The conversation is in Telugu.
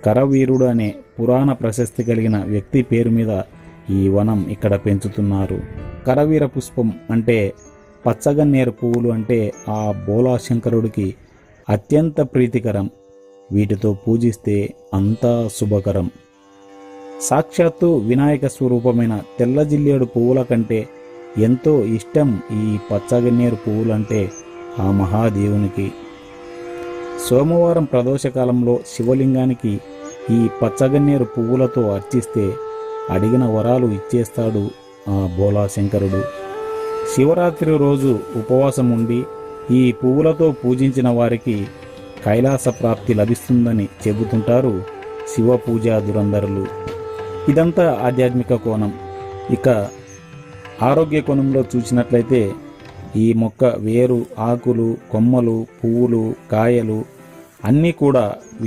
కరవీరుడు అనే పురాణ ప్రశస్తి కలిగిన వ్యక్తి పేరు మీద ఈ వనం ఇక్కడ పెంచుతున్నారు. కరవీర పుష్పం అంటే పచ్చగన్నేరు పువ్వులు అంటే ఆ బోలాశంకరుడికి అత్యంత ప్రీతికరం. వీటితో పూజిస్తే అంతా శుభకరం. సాక్షాత్తు వినాయక స్వరూపమైన తెల్ల జిల్లేడు పువ్వుల కంటే ఎంతో ఇష్టం ఈ పచ్చగన్నేరు పువ్వులంటే ఆ మహాదేవునికి. సోమవారం ప్రదోషకాలంలో శివలింగానికి ఈ పచ్చగన్నేరు పువ్వులతో అర్చిస్తే అడిగిన వరాలు ఇచ్చేస్తాడు ఆ బోలాశంకరుడు. శివరాత్రి రోజు ఉపవాసం ఉండి ఈ పువ్వులతో పూజించిన వారికి కైలాస ప్రాప్తి లభిస్తుందని చెబుతుంటారు శివ పూజా దురందరులు. ఇదంతా ఆధ్యాత్మిక కోణం. ఇక ఆరోగ్య కోణంలో చూసినట్లయితే ఈ మొక్క వేరు, ఆకులు, కొమ్మలు, పువ్వులు, కాయలు అన్నీ కూడా